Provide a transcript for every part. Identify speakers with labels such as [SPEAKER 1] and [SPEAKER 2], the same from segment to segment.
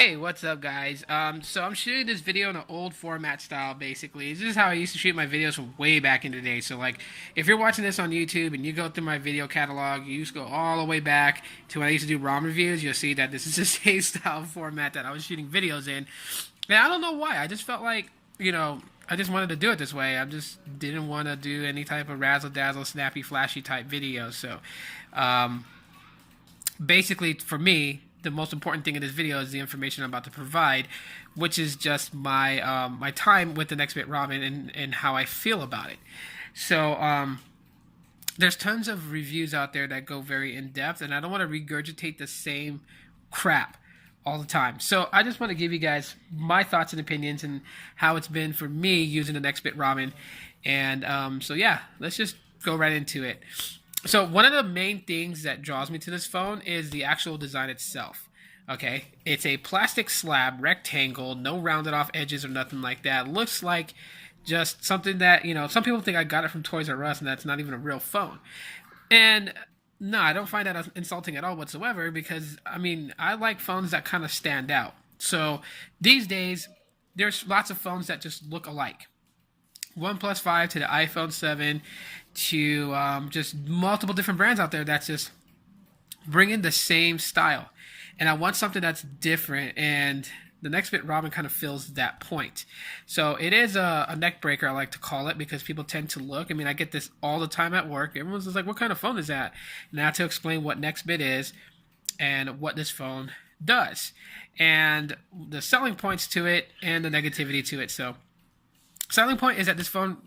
[SPEAKER 1] Hey, what's up, guys? So I'm shooting this video in an old format style, basically. This is how I used to shoot my videos from way back in the day. So, like, if you're watching this on YouTube and you go through my video catalog, you just go all the way back to when I used to do ROM reviews, you'll see that this is the same style format that I was shooting videos in. And I don't know why. I just felt like, I just wanted to do it this way. I just didn't want to do any type of razzle-dazzle, snappy, flashy type video. So, um, basically, for me, the most important thing in this video is the information I'm about to provide, which is just my time with the Nextbit Robin and how I feel about it. So there's tons of reviews out there that go very in depth, and I don't want to regurgitate the same crap all the time. So I just want to give you guys my thoughts and opinions and how it's been for me using the Nextbit Robin. And so yeah, let's just go right into it. So one of the main things that draws me to this phone is the actual design itself. Okay, it's a plastic slab, rectangle, no rounded off edges or nothing like that. Looks like just something that, some people think I got it from Toys R Us and that's not even a real phone. And no, I don't find that insulting at all whatsoever because, I like phones that kind of stand out. So these days, there's lots of phones that just look alike. OnePlus 5 to the iPhone 7 to just multiple different brands out there that's just bringing the same style. And I want something that's different, and the Nextbit Robin kind of fills that point. So it is a neck breaker, I like to call it, because people tend to look. I get this all the time at work. Everyone's just like, what kind of phone is that? And I have to explain what Nextbit is and what this phone does. And the selling points to it and the negativity to it. So selling point is that this phone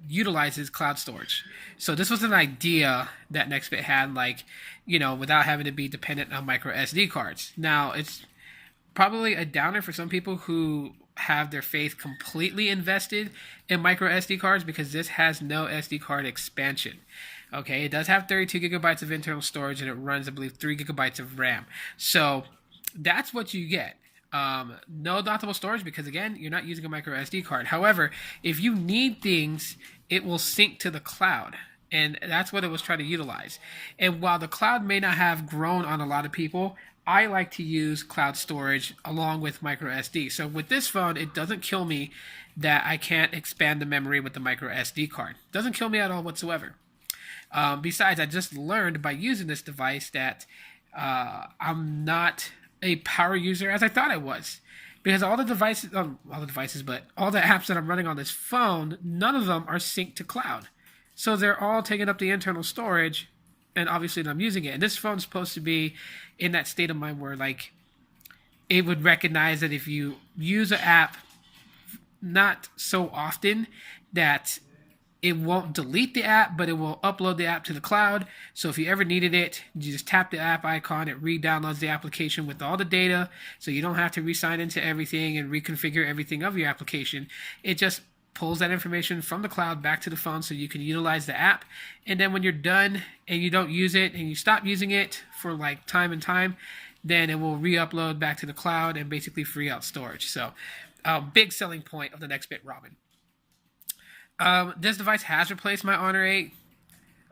[SPEAKER 1] utilizes cloud storage. So this was an idea that Nextbit had, without having to be dependent on micro SD cards. Now, it's probably a downer for some people who have their faith completely invested in micro SD cards because this has no SD card expansion. Okay, it does have 32 gigabytes of internal storage and it runs, I believe, 3 gigabytes of RAM. So that's what you get. No dockable storage because, again, you're not using a micro SD card. However, if you need things, it will sync to the cloud. And that's what it was trying to utilize. And while the cloud may not have grown on a lot of people, I like to use cloud storage along with micro SD. So with this phone, it doesn't kill me that I can't expand the memory with the micro SD card. It doesn't kill me at all whatsoever. Besides, I just learned by using this device that I'm not a power user as I thought I was, because all the apps that I'm running on this phone, none of them are synced to cloud, so they're all taking up the internal storage, and obviously I'm using it. And this phone's supposed to be in that state of mind where it would recognize that if you use an app not so often that it won't delete the app, but it will upload the app to the cloud. So if you ever needed it, you just tap the app icon, it re-downloads the application with all the data, so you don't have to re-sign into everything and reconfigure everything of your application. It just pulls that information from the cloud back to the phone so you can utilize the app. And then when you're done and you don't use it and you stop using it for time and time, then it will re-upload back to the cloud and basically free out storage. So big selling point of the Nextbit Robin. This device has replaced my Honor 8.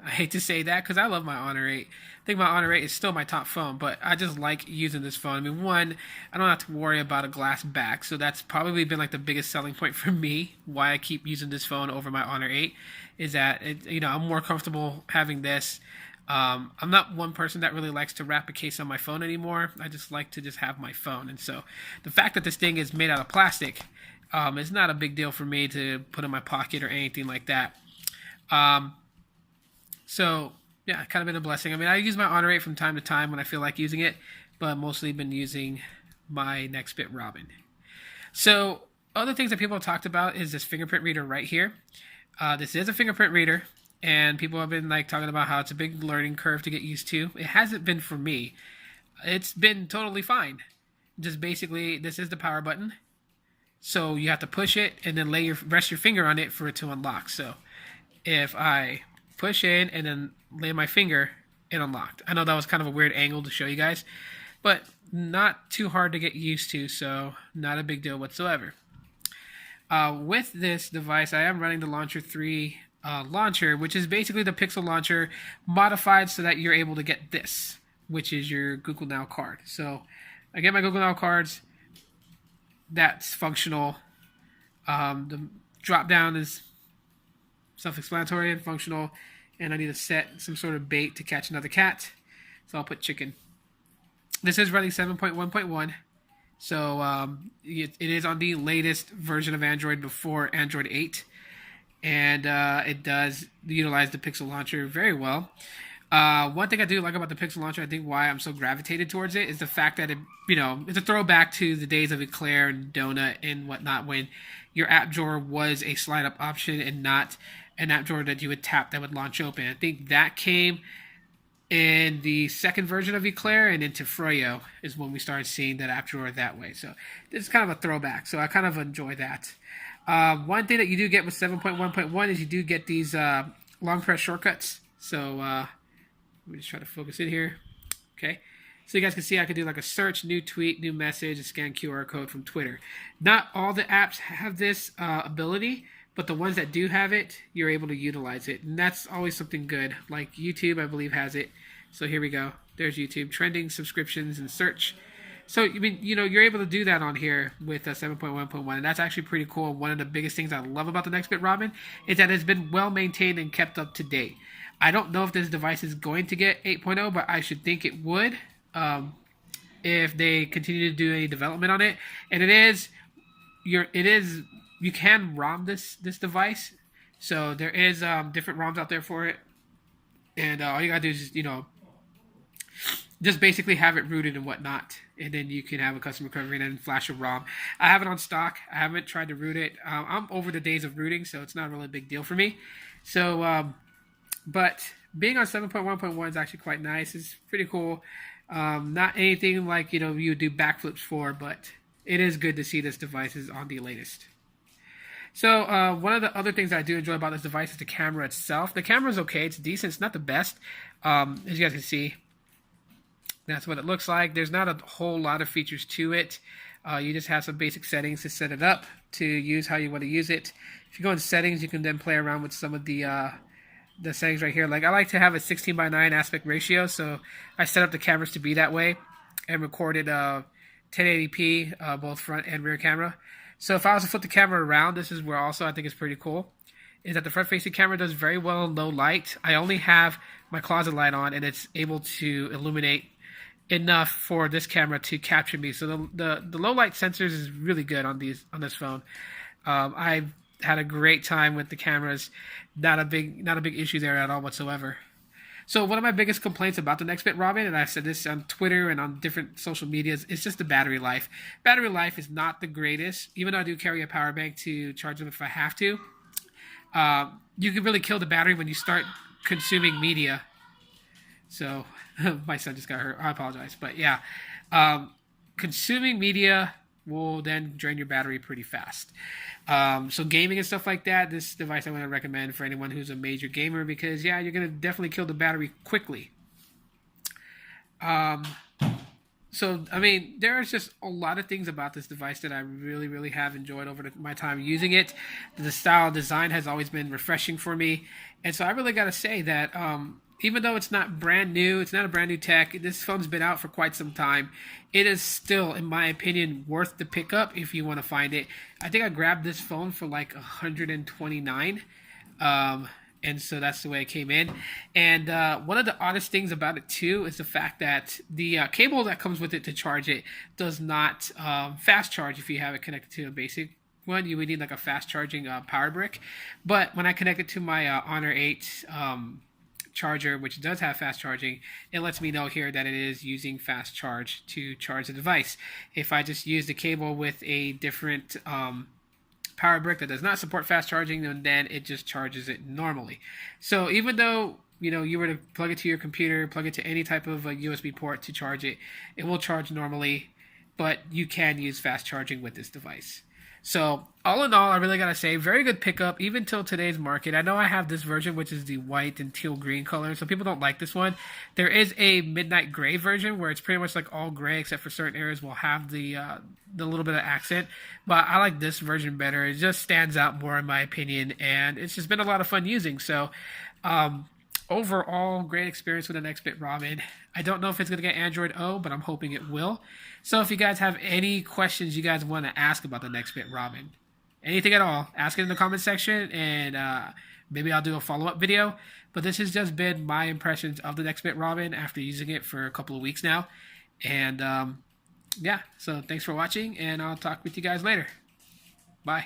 [SPEAKER 1] I hate to say that because I love my Honor 8. I think my Honor 8 is still my top phone, but I just like using this phone. One, I don't have to worry about a glass back, so that's probably been the biggest selling point for me, why I keep using this phone over my Honor 8, is that I'm more comfortable having this. I'm not one person that really likes to wrap a case on my phone anymore. I just like to just have my phone, and so the fact that this thing is made out of plastic, it's not a big deal for me to put in my pocket or anything like that. So, yeah, kind of been a blessing. I use my Honor 8 from time to time when I feel like using it, but mostly been using my Nextbit Robin. So, other things that people have talked about is this fingerprint reader right here. This is a fingerprint reader, and people have been talking about how it's a big learning curve to get used to. It hasn't been for me. It's been totally fine. Just basically, this is the power button. So you have to push it and then rest your finger on it for it to unlock. So if I push in and then lay my finger, it unlocked. I know that was kind of a weird angle to show you guys, but not too hard to get used to, so not a big deal whatsoever. With this device, I am running the Launcher 3 launcher, which is basically the Pixel launcher modified so that you're able to get this, which is your Google Now card. So I get my Google Now cards. That's functional. The drop down is self-explanatory and functional. And I need to set some sort of bait to catch another cat. So I'll put chicken. This is running 7.1.1. So it is on the latest version of Android before Android 8. And it does utilize the Pixel Launcher very well. One thing I do like about the Pixel Launcher, I think why I'm so gravitated towards it, is the fact that it's a throwback to the days of Eclair and Donut and whatnot, when your app drawer was a slide up option and not an app drawer that you would tap that would launch open. I think that came in the second version of Eclair, and into Froyo is when we started seeing that app drawer that way. So this is kind of a throwback. So I kind of enjoy that. One thing that you do get with 7.1.1 is you do get these long press shortcuts. So let me just try to focus in here. Okay. So you guys can see I can do like a search, new tweet, new message, and scan QR code from Twitter. Not all the apps have this ability, but the ones that do have it, you're able to utilize it. And that's always something good. Like YouTube, I believe, has it. So here we go. There's YouTube. Trending, subscriptions, and search. So, I mean, you're able to do that on here with 7.1.1, and that's actually pretty cool. One of the biggest things I love about the Nextbit Robin is that it's been well maintained and kept up to date. I don't know if this device is going to get 8.0, but I should think it would if they continue to do any development on it. And you can ROM this device, so there is different ROMs out there for it, and all you gotta do is just basically have it rooted and whatnot, and then you can have a custom recovery and then flash a ROM. I have it on stock. I haven't tried to root it. I'm over the days of rooting, so it's not really a big deal for me. So, but being on 7.1.1 is actually quite nice. It's pretty cool. Not anything like you would do backflips for, but it is good to see this device is on the latest. So one of the other things I do enjoy about this device is the camera itself. The camera is okay. It's decent. It's not the best. As you guys can see, that's what it looks like. There's not a whole lot of features to it. You just have some basic settings to set it up to use how you want to use it. If you go in settings, you can then play around with some of the settings right here. Like I like to have a 16:9 aspect ratio, so I set up the cameras to be that way and recorded 1080p both front and rear camera. So if I was to flip the camera around, this is where also I think is pretty cool, is that the front-facing camera does very well in low light. I only have my closet light on, and it's able to illuminate enough for this camera to capture me. So the low light sensors is really good on this phone. I've had a great time with the cameras. Not a big issue there at all whatsoever. So one of my biggest complaints about the Nextbit Robin, and I've said this on Twitter and on different social medias, is just the battery life. Battery life is not the greatest, even though I do carry a power bank to charge them if I have to. You can really kill the battery when you start consuming media. So my son just got hurt. I apologize. But yeah, consuming media will then drain your battery pretty fast. So gaming and stuff like that, this device I want to recommend for anyone who's a major gamer, because yeah, you're going to definitely kill the battery quickly. So, I mean, there's just a lot of things about this device that I really, really have enjoyed over my time using it. The style design has always been refreshing for me. And so I really got to say that even though it's not brand new, it's not a brand new tech, this phone's been out for quite some time, it is still, in my opinion, worth the pickup if you want to find it. I think I grabbed this phone for like $129. And so that's the way it came in. And one of the oddest things about it, too, is the fact that the cable that comes with it to charge it does not fast charge if you have it connected to a basic one. You would need like a fast charging power brick. But when I connect it to my Honor 8 charger, which does have fast charging, it lets me know here that it is using fast charge to charge the device. If I just use the cable with a different power brick that does not support fast charging, and then it just charges it normally. So even though you were to plug it to your computer, plug it to any type of a USB port to charge it, it will charge normally, but you can use fast charging with this device. So all in all, I really gotta say, very good pickup even till today's market. I know I have this version, which is the white and teal green color, so people don't like this one. There is a midnight gray version where it's pretty much like all gray, except for certain areas will have the little bit of accent. But I like this version better. It just stands out more in my opinion, and it's just been a lot of fun using. So overall, great experience with the Nextbit Robin. I don't know if it's going to get Android O, but I'm hoping it will. So if you guys have any questions you guys want to ask about the Nextbit Robin, anything at all, ask it in the comment section, and maybe I'll do a follow-up video. But this has just been my impressions of the Nextbit Robin after using it for a couple of weeks now. And yeah, so thanks for watching, and I'll talk with you guys later. Bye.